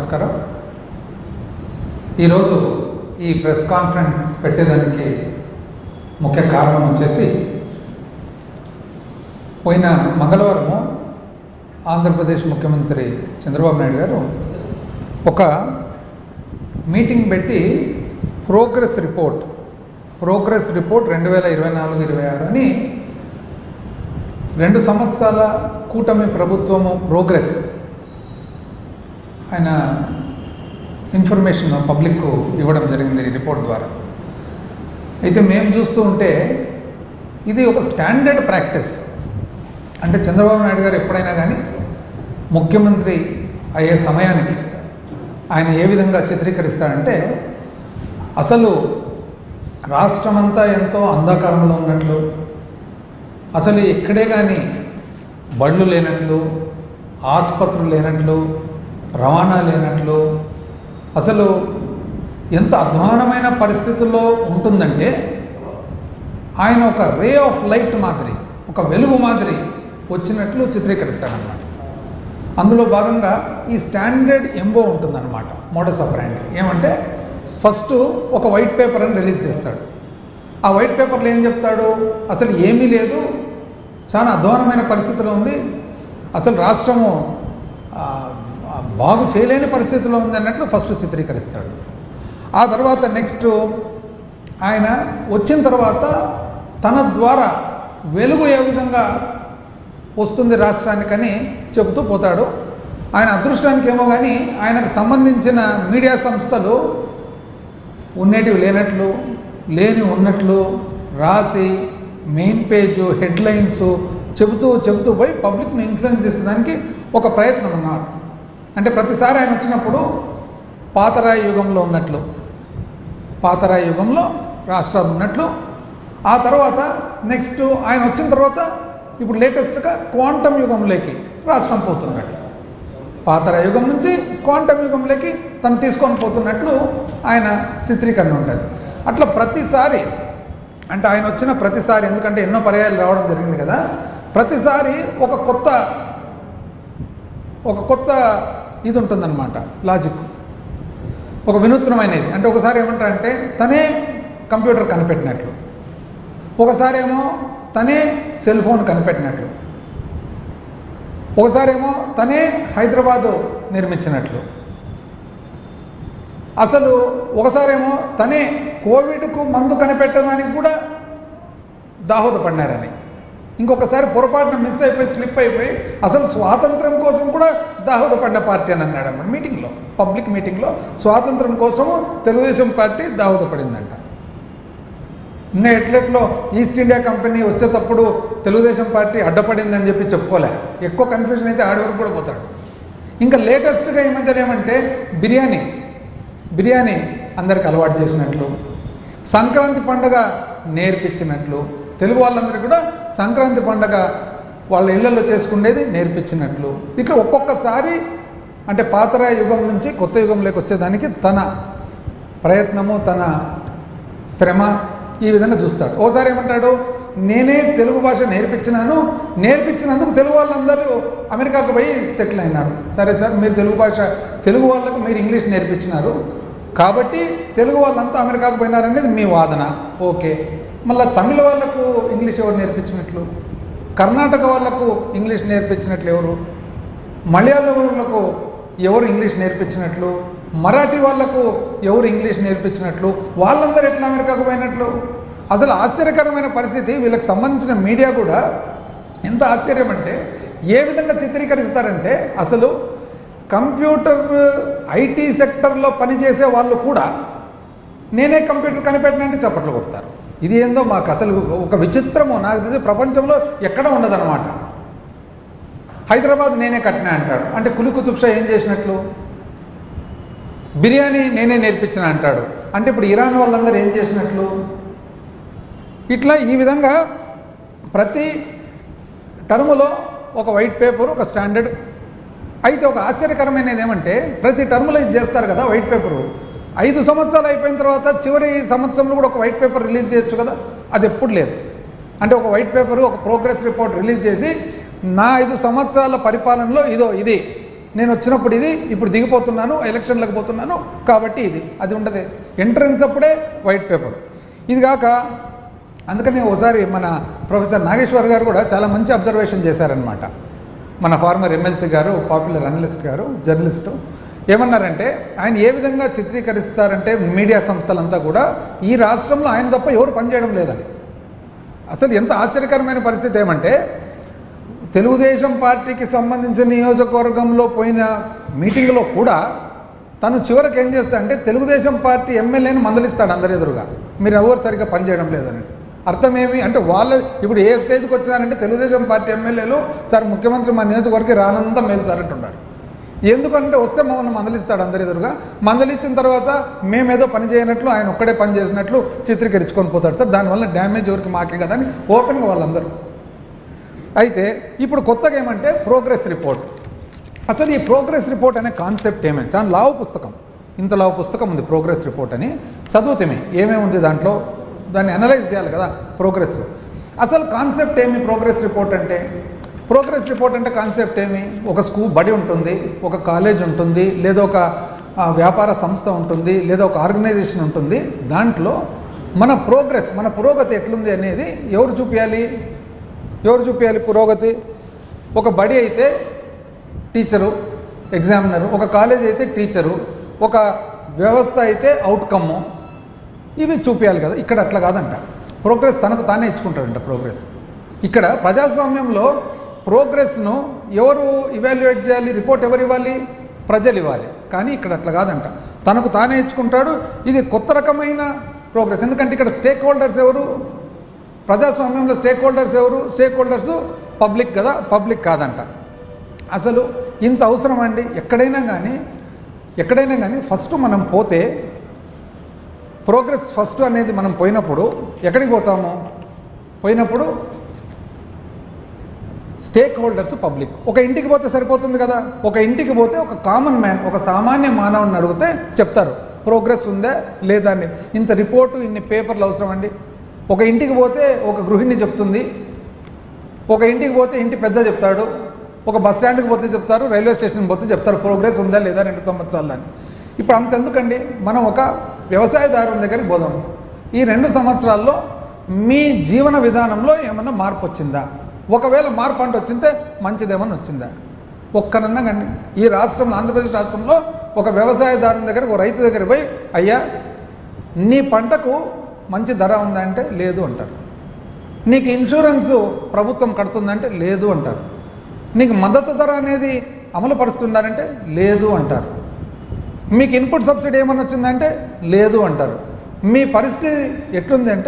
నమస్కారం. ఈరోజు ఈ ప్రెస్ కాన్ఫరెన్స్ పెట్టేదానికి ముఖ్య కారణం వచ్చేసి పోయిన మంగళవారము ఆంధ్రప్రదేశ్ ముఖ్యమంత్రి చంద్రబాబు నాయుడు గారు ఒక మీటింగ్ పెట్టి ప్రోగ్రెస్ రిపోర్ట్ 2024-26 అని 2 సంవత్సరాల కూటమి ప్రభుత్వము ప్రోగ్రెస్ ఆయన ఇన్ఫర్మేషన్ పబ్లిక్ ఇవ్వడం జరిగింది ఈ రిపోర్ట్ ద్వారా. అయితే మేము చూస్తూ ఉంటే ఇది ఒక స్టాండర్డ్ ప్రాక్టీస్. అంటే చంద్రబాబు నాయుడు గారు ఎప్పుడైనా కానీ ముఖ్యమంత్రి అయ్యే సమయానికి ఆయన ఏ విధంగా చిత్రీకరిస్తాడంటే, అసలు రాష్ట్రమంతా ఎంతో అంధకారంలో ఉన్నట్లు, అసలు ఎక్కడే కానీ బళ్ళు లేనట్లు, ఆసుపత్రులు లేనట్లు, రవాణా లేనట్లు, అసలు ఎంత అధ్వానమైన పరిస్థితుల్లో ఉంటుందంటే ఆయన ఒక రే ఆఫ్ లైట్ మాదిరి, ఒక వెలుగు మాదిరి వచ్చినట్లు చిత్రీకరిస్తాడనమాట. అందులో భాగంగా ఈ స్టాండర్డ్ ఎంబో ఉంటుందన్నమాట, మోడస్ ఆపరాండి. ఏమంటే ఫస్ట్ ఒక వైట్ పేపర్ అని రిలీజ్ చేస్తాడు. ఆ వైట్ పేపర్లో ఏం చెప్తాడు, అసలు ఏమీ లేదు, చాలా అధ్వానమైన పరిస్థితిలో ఉంది, అసలు రాష్ట్రము బాగు చేయలేని పరిస్థితిలో ఉంది అన్నట్లు ఫస్ట్ చిత్రీకరిస్తాడు. ఆ తర్వాత నెక్స్ట్ ఆయన వచ్చిన తర్వాత తన ద్వారా వెలుగు ఏ విధంగా వస్తుంది రాష్ట్రానికని చెబుతూ పోతాడు. ఆయన అదృష్టానికి ఏమో కానీ ఆయనకు సంబంధించిన మీడియా సంస్థలు ఉన్నటివి లేనట్లు, లేని ఉన్నట్లు రాసి మెయిన్ పేజు హెడ్లైన్స్ చెబుతూ పోయి పబ్లిక్ని ఇన్ఫ్లుయెన్స్ చేసేదానికి ఒక ప్రయత్నం అన్నమాట. అంటే ప్రతిసారి ఆయన వచ్చినప్పుడు పాతరాయి యుగంలో ఉన్నట్లు, పాతరాయి యుగంలో రాష్ట్రాలు ఉన్నట్లు, ఆ తర్వాత నెక్స్ట్ ఆయన వచ్చిన తర్వాత ఇప్పుడు లేటెస్ట్గా క్వాంటమ్ యుగంలోకి రాష్ట్రం పోతున్నట్లు, పాతరాయి యుగం నుంచి క్వాంటమ్ యుగంలోకి తను తీసుకొని పోతున్నట్లు ఆయన చిత్రీకరణ ఉంటుంది. అట్లా ప్రతిసారి, అంటే ఆయన వచ్చిన ప్రతిసారి, ఎందుకంటే ఎన్నో పర్యాయాలు రావడం జరిగింది కదా, ప్రతిసారి ఒక కొత్త ఇది ఉంటుందన్నమాట, లాజిక్, ఒక వినూత్నమైనది. అంటే ఒకసారి ఏమంటారంటే తనే కంప్యూటర్ కనిపెట్టినట్లు, ఒకసారి ఏమో తనే సెల్ ఫోన్ కనిపెట్టినట్లు, ఒకసారేమో తనే హైదరాబాదు నిర్మించినట్లు, అసలు ఒకసారేమో తనే కోవిడ్కు మందు కనిపెట్టడానికి కూడా దాహోదపడినారని, ఇంకొకసారి పొరపాటున మిస్ అయిపోయి స్లిప్ అయిపోయి అసలు స్వాతంత్రం కోసం కూడా దాహోదపడిన పార్టీ అని అన్నాడు అన్నమాట. మీటింగ్లో, పబ్లిక్ మీటింగ్లో స్వాతంత్రం కోసము తెలుగుదేశం పార్టీ దాహోదపడిందంట. ఇంకా ఎట్లెట్లో ఈస్ట్ ఇండియా కంపెనీ వచ్చేటప్పుడు తెలుగుదేశం పార్టీ అడ్డపడిందని చెప్పి చెప్పుకోలే, ఎక్కువ కన్ఫ్యూజన్ అయితే ఆడి వరకు కూడా పోతాడు. ఇంకా లేటెస్ట్గా ఈ మధ్యలో ఏమంటే బిర్యానీ అందరికి అలవాటు చేసినట్లు, సంక్రాంతి పండుగ నేర్పించినట్లు, తెలుగు వాళ్ళందరికీ కూడా సంక్రాంతి పండుగ వాళ్ళ ఇళ్లలో చేసుకునేది నేర్పించినట్లు, ఇట్లా ఒక్కొక్కసారి అంటే పాతరాయి యుగం నుంచి కొత్త యుగంలోకి వచ్చేదానికి తన ప్రయత్నము, తన శ్రమ ఈ విధంగా చూస్తాడు. ఓసారి ఏమంటాడు, నేనే తెలుగు భాష నేర్పించినందుకు తెలుగు వాళ్ళందరూ అమెరికాకు పోయి సెటిల్ అయినారు. సరే సార్, మీరు తెలుగు వాళ్ళకు మీరు ఇంగ్లీష్ నేర్పించినారు కాబట్టి తెలుగు వాళ్ళంతా అమెరికాకు పోయినారనేది మీ వాదన, ఓకే. మళ్ళీ తమిళ వాళ్ళకు ఇంగ్లీష్ ఎవరు నేర్పించినట్లు, కర్ణాటక వాళ్ళకు ఇంగ్లీష్ నేర్పించినట్లు ఎవరు, మలయాళం వాళ్ళకు ఎవరు ఇంగ్లీష్ నేర్పించినట్లు, మరాఠీ వాళ్లకు ఎవరు ఇంగ్లీష్ నేర్పించినట్లు, వాళ్ళందరూ ఎట్లా అమెరికాకు పోయినట్లు? అసలు ఆశ్చర్యకరమైన పరిస్థితి. వీళ్ళకి సంబంధించిన మీడియా కూడా ఎంత ఆశ్చర్యం అంటే ఏ విధంగా చిత్రీకరిస్తారంటే, అసలు కంప్యూటర్ ఐటీ సెక్టర్లో పనిచేసే వాళ్ళు కూడా నేనే కంప్యూటర్ కనిపెట్టినంటే చప్పట్లు కొడతారు. ఇది ఏందో మాకు అసలు ఒక విచిత్రము, నాకు తెలిసి ప్రపంచంలో ఎక్కడ ఉండదన్నమాట. హైదరాబాద్ నేనే కట్టినా అంటాడు, అంటే కులీ కుతుబ్ షా ఏం చేసినట్లు? బిర్యానీ నేనే నేర్పించిన అంటాడు, అంటే ఇప్పుడు ఇరాన్ వాళ్ళందరూ ఏం చేసినట్లు? ఇట్లా ఈ విధంగా ప్రతి టర్ములో ఒక వైట్ పేపర్, ఒక స్టాండర్డ్. అయితే ఒక ఆశ్చర్యకరమైనది ఏమంటే ప్రతి టర్ములో ఇది చేస్తారు కదా వైట్ పేపరు, 5 సంవత్సరాలు అయిపోయిన తర్వాత చివరి సంవత్సరంలో కూడా ఒక వైట్ పేపర్ రిలీజ్ చేయొచ్చు కదా, అది ఎప్పుడు లేదు. అంటే ఒక వైట్ పేపరు, ఒక ప్రోగ్రెస్ రిపోర్ట్ రిలీజ్ చేసి నా 5 సంవత్సరాల పరిపాలనలో ఇదో ఇది నేను వచ్చినప్పుడు ఇది, ఇప్పుడు దిగిపోతున్నాను, ఎలక్షన్లకు పోతున్నాను కాబట్టి ఇది, అది ఉండదే. ఎంట్రన్స్ అప్పుడే వైట్ పేపర్. ఇది కాక అందుకని ఒకసారి మన ప్రొఫెసర్ నాగేశ్వర్ గారు కూడా చాలా మంచి అబ్జర్వేషన్ చేశారనమాట. మన ఫార్మర్ ఎమ్మెల్సీ గారు, పాపులర్ అనలిస్ట్ గారు, జర్నలిస్టు ఏమన్నారంటే, ఆయన ఏ విధంగా చిత్రీకరిస్తారంటే మీడియా సంస్థలంతా కూడా ఈ రాష్ట్రంలో ఆయన తప్ప ఎవరు పనిచేయడం లేదని. అసలు ఎంత ఆశ్చర్యకరమైన పరిస్థితి ఏమంటే, తెలుగుదేశం పార్టీకి సంబంధించిన నియోజకవర్గంలో పోయిన మీటింగ్లో కూడా తను చివరికి ఏం చేస్తా అంటే తెలుగుదేశం పార్టీ ఎమ్మెల్యేని మందలిస్తాడు అందరి ఎదురుగా, మీరు ఎవరు సరిగ్గా పనిచేయడం లేదని. అర్థమేమి అంటే, వాళ్ళు ఇప్పుడు ఏ స్టేజ్కి వచ్చినారంటే తెలుగుదేశం పార్టీ ఎమ్మెల్యేలు సార్ ముఖ్యమంత్రి మా నియోజకవర్గం రానంతా మేలు సార్ అంటున్నారు. ఎందుకంటే వస్తే మమ్మల్ని మందలిస్తాడు అందరి ఎదురుగా, మందలిచ్చిన తర్వాత మేమేదో పని చేయనట్లు, ఆయన ఒక్కడే పని చేసినట్లు చిత్రీకరించుకొని పోతాడు సార్. దానివల్ల డ్యామేజ్ ఎవరికి మాకే కదా అని ఓపెన్గా వాళ్ళందరూ. అయితే ఇప్పుడు కొత్తగా ఏమంటే ప్రోగ్రెస్ రిపోర్ట్. అసలు ఈ ప్రోగ్రెస్ రిపోర్ట్ అనే కాన్సెప్ట్ ఏమేమి, చాలా లావు పుస్తకం, ఇంత లావు పుస్తకం ఉంది ప్రోగ్రెస్ రిపోర్ట్ అని. చదువుతేమే ఏమేమి ఉంది దాంట్లో, దాన్ని అనలైజ్ చేయాలి కదా ప్రోగ్రెస్. అసలు కాన్సెప్ట్ ఏమి ప్రోగ్రెస్ రిపోర్ట్ అంటే? ప్రోగ్రెస్ రిపోర్ట్ అంటే కాన్సెప్ట్ ఏమి, ఒక బడి ఉంటుంది, ఒక కాలేజ్ ఉంటుంది, లేదా ఒక వ్యాపార సంస్థ ఉంటుంది, లేదా ఒక ఆర్గనైజేషన్ ఉంటుంది. దాంట్లో మన ప్రోగ్రెస్, మన పురోగతి ఎట్లుంది అనేది ఎవరు చూపించాలి పురోగతి? ఒక బడి అయితే టీచరు, ఎగ్జామినరు, ఒక కాలేజ్ అయితే టీచరు, ఒక వ్యవస్థ అయితే అవుట్కమ్, ఇవి చూపించాలి కదా. ఇక్కడ అట్లా కాదంట. ప్రోగ్రెస్ తనకు తానే ఇచ్చుకుంటాడంట ప్రోగ్రెస్. ఇక్కడ ప్రజాస్వామ్యంలో ప్రోగ్రెస్ను ఎవరు ఇవాల్యుయేట్ చేయాలి, రిపోర్ట్ ఎవరు ఇవ్వాలి? ప్రజలు ఇవ్వాలి. కానీ ఇక్కడ అట్లా కాదంట, తనకు తానే ఇచ్చుకుంటాడు. ఇది కొత్త రకమైన ప్రోగ్రెస్. ఎందుకంటే ఇక్కడ స్టేక్ హోల్డర్స్ ఎవరు? ప్రజాస్వామ్యంలో స్టేక్ హోల్డర్స్ ఎవరు? స్టేక్ హోల్డర్స్ పబ్లిక్ కదా, పబ్లిక్ కాదంట. అసలు ఇంత అవసరం అండి? ఎక్కడైనా కానీ ఫస్ట్ మనం పోతే ప్రోగ్రెస్ ఫస్ట్ అనేది మనం పోయినప్పుడు ఎక్కడికి పోయినప్పుడు స్టేక్ హోల్డర్స్ పబ్లిక్. ఒక ఇంటికి పోతే సరిపోతుంది కదా. ఒక ఇంటికి పోతే ఒక కామన్ మ్యాన్, ఒక సామాన్య మానవుని అడిగితే చెప్తారు ప్రోగ్రెస్ ఉందా లేదా అని. ఇంత రిపోర్టు, ఇన్ని పేపర్లు అవసరం అండి? ఒక ఇంటికి పోతే ఒక గృహిణి చెప్తుంది, ఒక ఇంటికి పోతే ఇంటి పెద్ద చెప్తాడు, ఒక బస్ స్టాండ్కి పోతే చెప్తారు, రైల్వే స్టేషన్కి పోతే చెప్తారు ప్రోగ్రెస్ ఉందా లేదా 2 సంవత్సరాలు అని. ఇప్పుడు అంతెందుకండి, మనం ఒక వ్యవసాయదారుని దగ్గరికి పోదాం. ఈ 2 సంవత్సరాల్లో మీ జీవన విధానంలో ఏమన్నా మార్పు వచ్చిందా? ఒకవేళ మార్పు అంటే వచ్చిందే మంచిదేమన్నా వచ్చిందా? ఒక్కనన్నాగండి. ఈ రాష్ట్రంలో, ఆంధ్రప్రదేశ్ రాష్ట్రంలో ఒక వ్యవసాయదారుని దగ్గర, ఒక రైతు దగ్గర పోయి, అయ్యా నీ పంటకు మంచి ధర ఉందా అంటే లేదు అంటారు. నీకు ఇన్సూరెన్సు ప్రభుత్వం కడుతుందంటే లేదు అంటారు. నీకు మద్దతు ధర అనేది అమలు పరుస్తున్నారంటే లేదు అంటారు. మీకు ఇన్పుట్ సబ్సిడీ ఏమన్నా వచ్చిందంటే లేదు అంటారు. మీ పరిస్థితి ఎట్లుంది అంటే